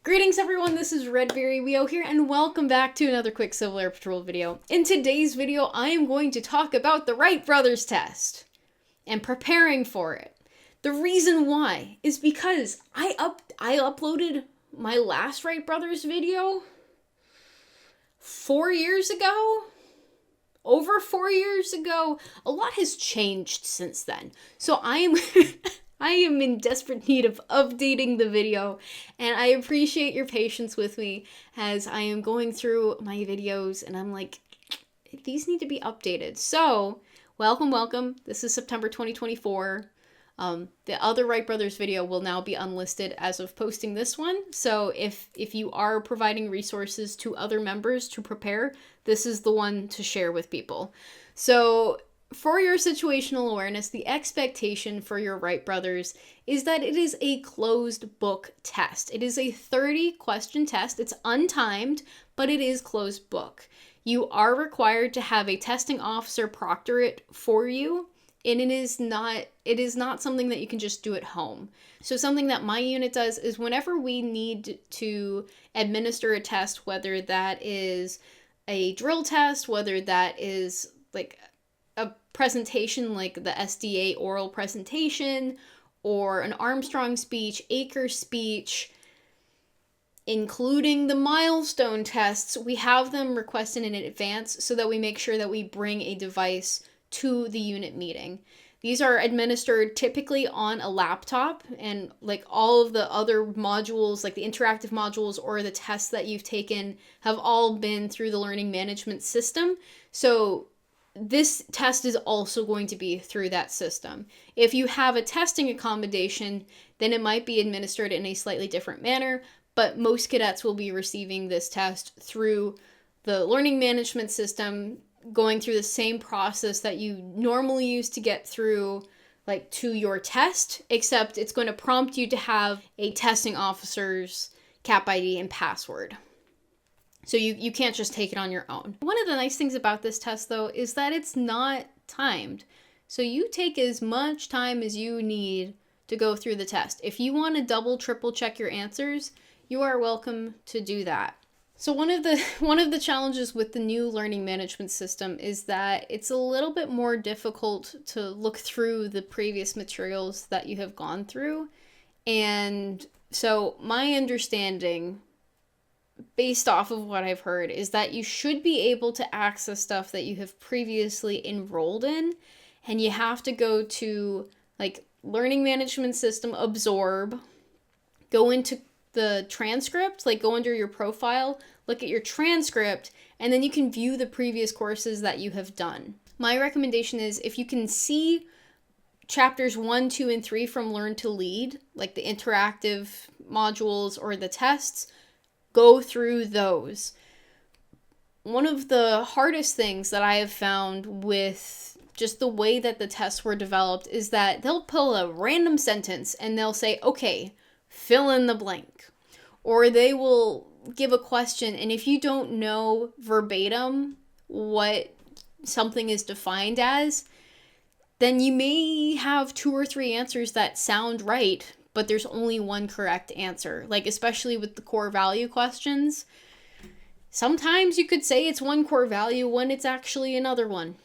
Greetings everyone, this is Redberryweo here, and welcome back to another quick Civil Air Patrol video. In today's video, I am going to talk about the Wright Brothers test and preparing for it. The reason why is because I uploaded my last Wright Brothers video 4 years ago? Over 4 years ago. A lot has changed since then. So I am I am in desperate need of updating the video, and I appreciate your patience with me as I am going through my videos and I'm like, these need to be updated. So, welcome. This is September 2024. The other Wright Brothers video will now be unlisted as of posting this one. So if you are providing resources to other members to prepare, this is the one to share with people. So for your situational awareness, the expectation for your Wright Brothers is that it is a closed book test. It is a 30-question test. It's untimed, but it is closed book. You are required to have a testing officer proctor it for you, and it is not something that you can just do at home. So something that my unit does is whenever we need to administer a test, whether that is a drill test, whether that is like a presentation like the SDA oral presentation, or an Armstrong speech, Acre speech, including the milestone tests, we have them requested in advance so that we make sure that we bring a device to the unit meeting. These are administered typically on a laptop, and like all of the other modules, like the interactive modules or the tests that you've taken, have all been through the learning management system. So this test is also going to be through that system. If you have a testing accommodation, then it might be administered in a slightly different manner, but most cadets will be receiving this test through the learning management system, going through the same process that you normally use to get through like to your test, except it's going to prompt you to have a testing officer's CAP ID and password. So you can't just take it on your own. One of the nice things about this test, though, is that it's not timed. So you take as much time as you need to go through the test. If you want to double, triple check your answers, you are welcome to do that. So one of the challenges with the new learning management system is that it's a little bit more difficult to look through the previous materials that you have gone through. And so my understanding, based off of what I've heard, is that you should be able to access stuff that you have previously enrolled in, and you have to go to like learning management system absorb, go into the transcript, like go under your profile, look at your transcript, and then you can view the previous courses that you have done. My recommendation is if you can see chapters 1, 2, and 3 from Learn to Lead, like the interactive modules or the tests, go through those. One of the hardest things that I have found with just the way that the tests were developed is that they'll pull a random sentence and they'll say, okay, fill in the blank. Or they will give a question, and if you don't know verbatim what something is defined as, then you may have 2 or 3 answers that sound right, but there's only one correct answer. Like, especially with the core value questions, sometimes you could say it's one core value when it's actually another one.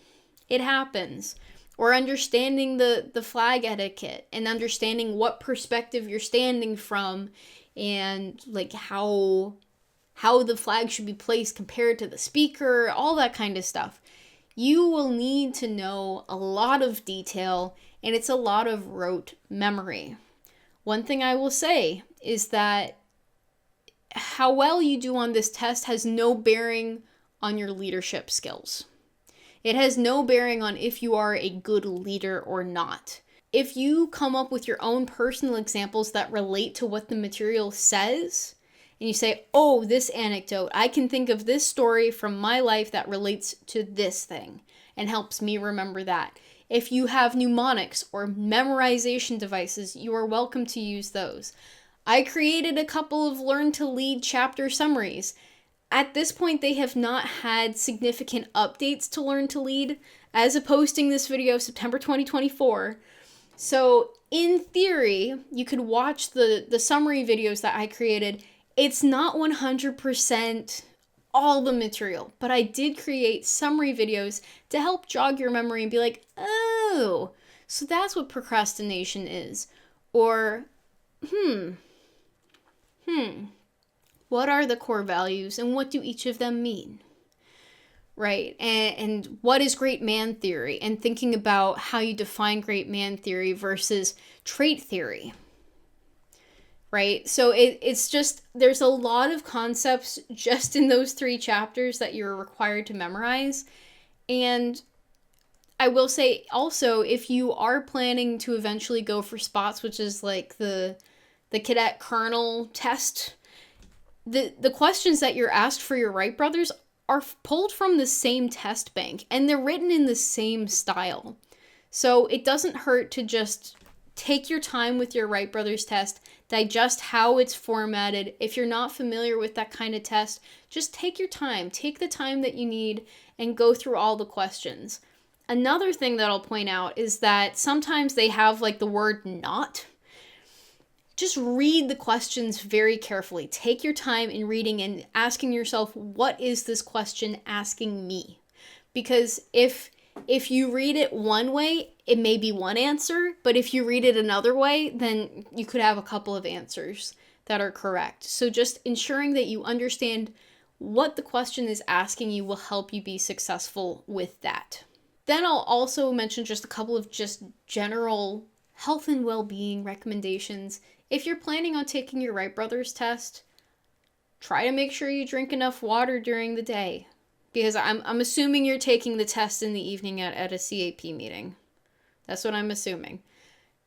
It happens. Or understanding the flag etiquette and understanding what perspective you're standing from, and like how the flag should be placed compared to the speaker, all that kind of stuff. You will need to know a lot of detail, and it's a lot of rote memory. One thing I will say is that how well you do on this test has no bearing on your leadership skills. It has no bearing on if you are a good leader or not. If you come up with your own personal examples that relate to what the material says, and you say, oh, this anecdote, I can think of this story from my life that relates to this thing and helps me remember that. If you have mnemonics or memorization devices, you are welcome to use those. I created a couple of Learn to Lead chapter summaries. At this point, they have not had significant updates to Learn to Lead as of posting this video September 2024. So in theory, you could watch the summary videos that I created It's not 100% all the material, but I did create summary videos to help jog your memory and be like, oh, so that's what procrastination is. Or, what are the core values and what do each of them mean? Right? And what is great man theory? And thinking about how you define great man theory versus trait theory. Right? So it's just, there's a lot of concepts just in those 3 chapters that you're required to memorize. And I will say also, if you are planning to eventually go for spots, which is like the cadet colonel test, the questions that you're asked for your Wright brothers are pulled from the same test bank, and they're written in the same style. So it doesn't hurt to just take your time with your Wright brothers test, digest how it's formatted. If you're not familiar with that kind of test, just take your time. Take the time that you need and go through all the questions. Another thing that I'll point out is that sometimes they have like the word not. Just read the questions very carefully. Take your time in reading and asking yourself, what is this question asking me? Because if you read it one way, it may be one answer, but if you read it another way, then you could have a couple of answers that are correct. So just ensuring that you understand what the question is asking you will help you be successful with that. Then I'll also mention just a couple of just general health and well-being recommendations. If you're planning on taking your Wright brothers test, try to make sure you drink enough water during the day. Because I'm assuming you're taking the test in the evening at a CAP meeting. That's what I'm assuming.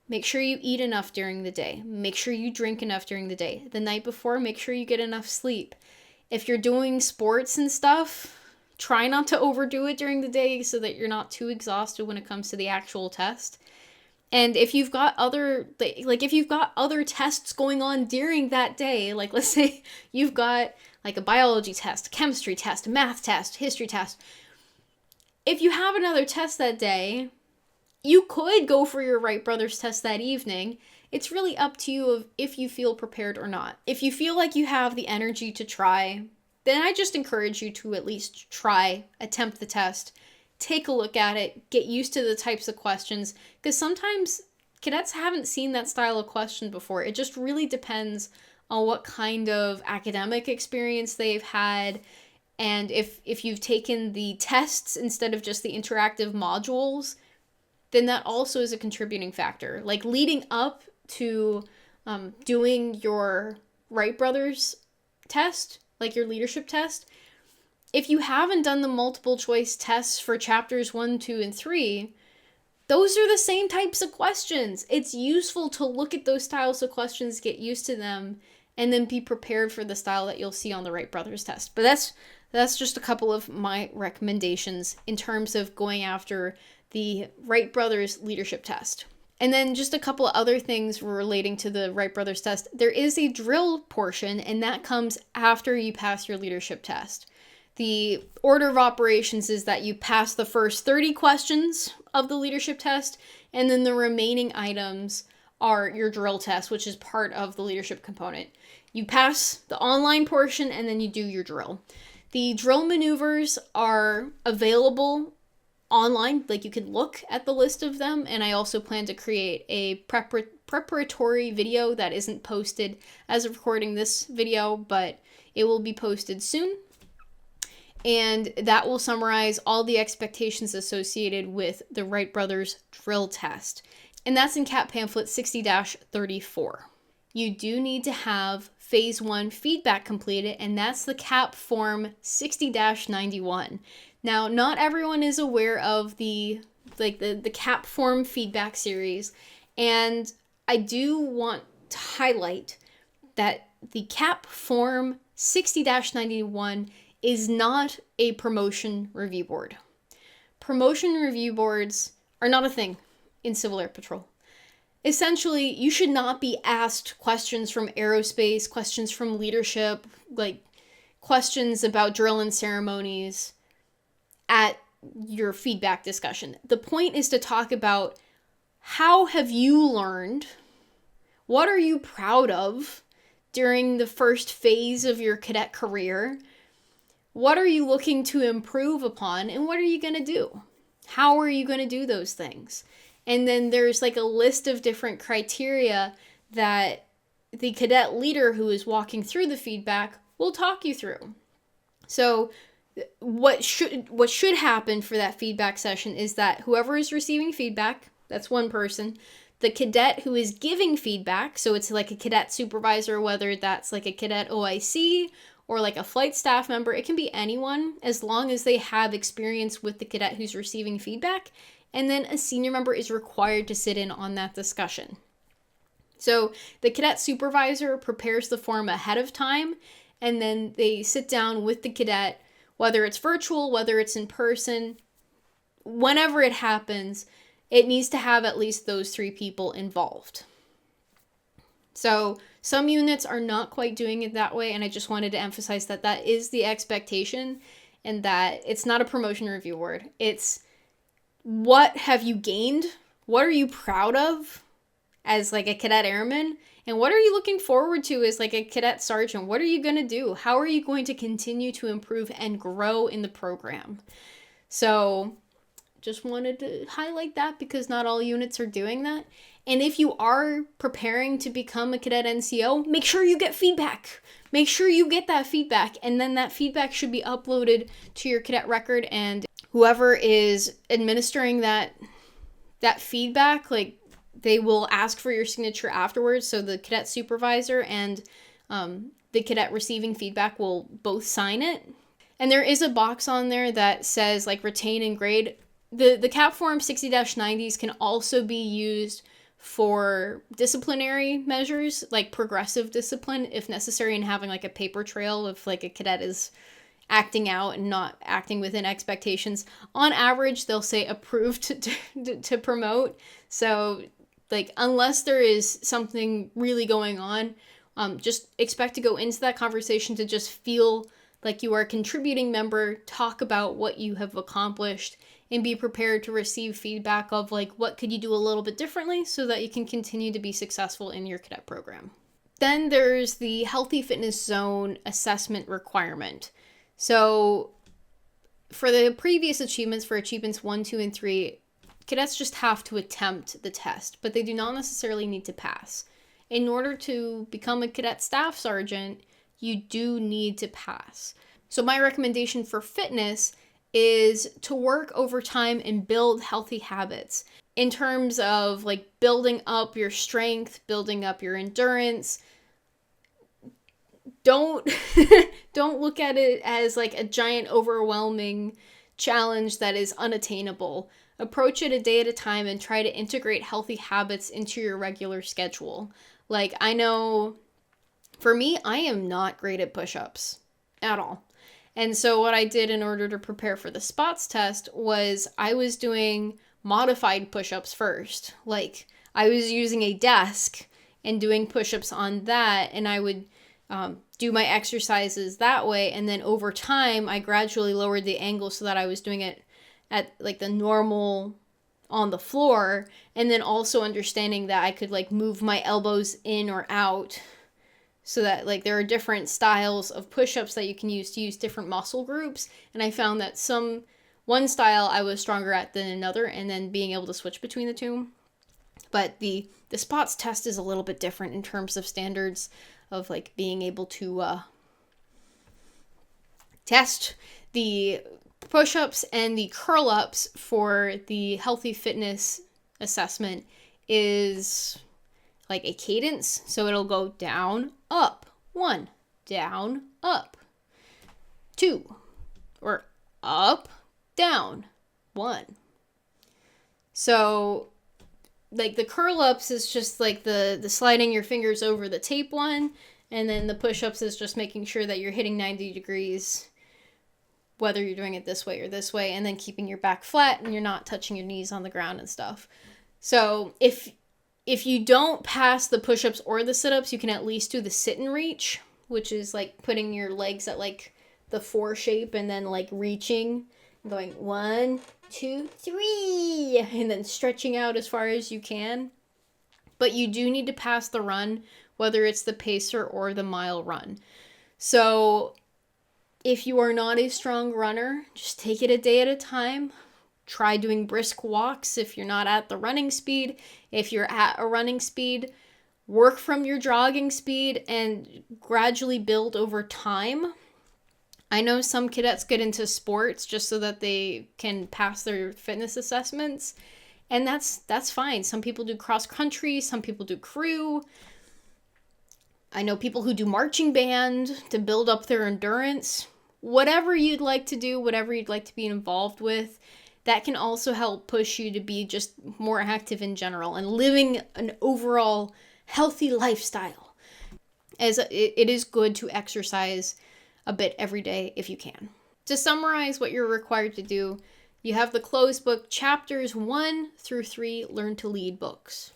Make sure you eat enough during the day. Make sure you drink enough during the day. The night before, make sure you get enough sleep. If you're doing sports and stuff, try not to overdo it during the day so that you're not too exhausted when it comes to the actual test. And if you've got other tests going on during that day, like let's say you've got like a biology test, a chemistry test, a math test, history test. If you have another test that day, you could go for your Wright brothers test that evening. It's really up to you if you feel prepared or not. If you feel like you have the energy to try, then I just encourage you to at least try, attempt the test, take a look at it, get used to the types of questions, because sometimes cadets haven't seen that style of question before. It just really depends on what kind of academic experience they've had, and if you've taken the tests instead of just the interactive modules, then that also is a contributing factor. Like leading up to doing your Wright brothers test, like your leadership test, if you haven't done the multiple choice tests for chapters 1, 2, and 3, those are the same types of questions. It's useful to look at those styles of questions, get used to them, and then be prepared for the style that you'll see on the Wright brothers test. But that's just a couple of my recommendations in terms of going after the Wright brothers leadership test. And then just a couple of other things relating to the Wright brothers test. There is a drill portion, and that comes after you pass your leadership test. The order of operations is that you pass the first 30 questions of the leadership test, and then the remaining items are your drill test, which is part of the leadership component. You pass the online portion, and then you do your drill. The drill maneuvers are available online, like you can look at the list of them, and I also plan to create a preparatory video that isn't posted as of recording this video, but it will be posted soon. And that will summarize all the expectations associated with the Wright brothers drill test. And that's in CAP pamphlet 60-34. You do need to have phase 1 feedback completed, and that's the CAP form 60-91. Now, not everyone is aware of the CAP form feedback series, and I do want to highlight that the CAP form 60-91 is not a promotion review board. Promotion review boards are not a thing in Civil Air Patrol. Essentially, you should not be asked questions from aerospace, questions from leadership, like questions about drill and ceremonies at your feedback discussion. The point is to talk about how have you learned, what are you proud of during the first phase of your cadet career. What are you looking to improve upon, and what are you going to do? How are you going to do those things? And then there's like a list of different criteria that the cadet leader who is walking through the feedback will talk you through. So what should happen for that feedback session is that whoever is receiving feedback, that's one person, the cadet who is giving feedback, so it's like a cadet supervisor, whether that's like a cadet OIC or like a flight staff member, it can be anyone as long as they have experience with the cadet who's receiving feedback, and then a senior member is required to sit in on that discussion. So the cadet supervisor prepares the form ahead of time, and then they sit down with the cadet, whether it's virtual, whether it's in person, whenever it happens, it needs to have at least those 3 people involved. So some units are not quite doing it that way, and I just wanted to emphasize that that is the expectation, and that it's not a promotion review award. It's what have you gained? What are you proud of as like a cadet airman? And what are you looking forward to as like a cadet sergeant? What are you going to do? How are you going to continue to improve and grow in the program? So just wanted to highlight that because not all units are doing that. And if you are preparing to become a cadet NCO, make sure you get feedback. Make sure you get that feedback, and then that feedback should be uploaded to your cadet record, and whoever is administering that feedback, like, they will ask for your signature afterwards. So the cadet supervisor and the cadet receiving feedback will both sign it. And there is a box on there that says like retain and grade. The CAP Form 60-90s can also be used for disciplinary measures, like progressive discipline, if necessary, and having like a paper trail if like a cadet is acting out and not acting within expectations. On average, they'll say approved to promote. So like, unless there is something really going on, just expect to go into that conversation to just feel like you are a contributing member, talk about what you have accomplished, and be prepared to receive feedback of like, what could you do a little bit differently so that you can continue to be successful in your cadet program. Then there's the Healthy Fitness Zone assessment requirement. So for the previous achievements, for achievements 1, 2, and 3, cadets just have to attempt the test, but they do not necessarily need to pass. In order to become a cadet staff sergeant, you do need to pass. So my recommendation for fitness is to work over time and build healthy habits in terms of like building up your strength, building up your endurance. Don't look at it as like a giant overwhelming challenge that is unattainable. Approach it a day at a time and try to integrate healthy habits into your regular schedule. Like, I know for me, I am not great at push-ups at all. And so what I did in order to prepare for the spots test was I was doing modified push-ups first. Like, I was using a desk and doing push-ups on that, and I would do my exercises that way. And then over time, I gradually lowered the angle so that I was doing it at like the normal on the floor, and then also understanding that I could like move my elbows in or out, so that like there are different styles of push-ups that you can use to use different muscle groups. And I found that one style I was stronger at than another, and then being able to switch between the two. But the spots test is a little bit different in terms of standards of like being able to test the push-ups and the curl-ups for the healthy fitness assessment is like a cadence. So it'll go down, up, 1, down, up, 2, or up, down, 1. So like the curl-ups is just like the sliding your fingers over the tape one, and then the push-ups is just making sure that you're hitting 90 degrees, whether you're doing it this way or this way, and then keeping your back flat and you're not touching your knees on the ground and stuff. So if you don't pass the push-ups or the sit-ups, you can at least do the sit and reach, which is like putting your legs at like the 4 shape and then like reaching, going 1, 2, 3, and then stretching out as far as you can. But you do need to pass the run, whether it's the pacer or the mile run. So if you are not a strong runner, just take it a day at a time. Try doing brisk walks if you're not at the running speed. If you're at a running speed, work from your jogging speed and gradually build over time. I know some cadets get into sports just so that they can pass their fitness assessments, and that's fine. Some people do cross country, some people do crew. I know people who do marching band to build up their endurance. Whatever you'd like to do, whatever you'd like to be involved with, that can also help push you to be just more active in general and living an overall healthy lifestyle. As it is good to exercise a bit every day if you can. To summarize what you're required to do, you have the closed book chapters 1 through 3 Learn to Lead books.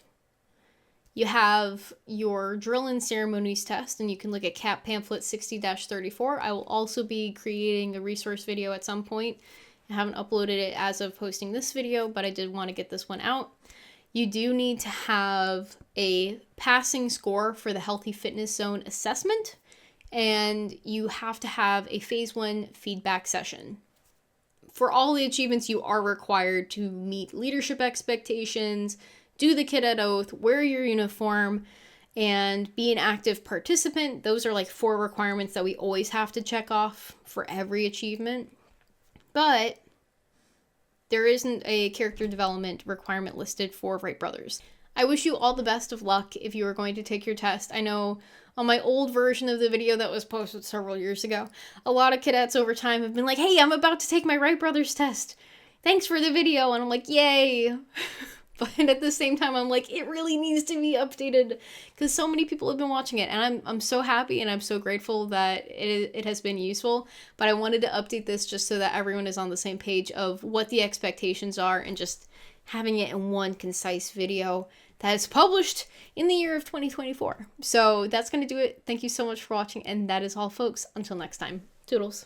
You have your drill and ceremonies test, and you can look at CAP pamphlet 60-34. I will also be creating a resource video at some point. I haven't uploaded it as of posting this video, but I did want to get this one out. You do need to have a passing score for the Healthy Fitness Zone assessment, and you have to have a phase 1 feedback session. For all the achievements, you are required to meet leadership expectations, do the cadet oath, wear your uniform, and be an active participant. Those are like 4 requirements that we always have to check off for every achievement. But there isn't a character development requirement listed for Wright Brothers. I wish you all the best of luck if you are going to take your test. I know on my old version of the video that was posted several years ago, a lot of cadets over time have been like, hey, I'm about to take my Wright Brothers test. Thanks for the video. And I'm like, yay. But at the same time, I'm like, it really needs to be updated because so many people have been watching it. And I'm so happy and I'm so grateful that it has been useful. But I wanted to update this just so that everyone is on the same page of what the expectations are and just having it in one concise video that is published in the year of 2024. So that's going to do it. Thank you so much for watching. And that is all, folks. Until next time. Toodles.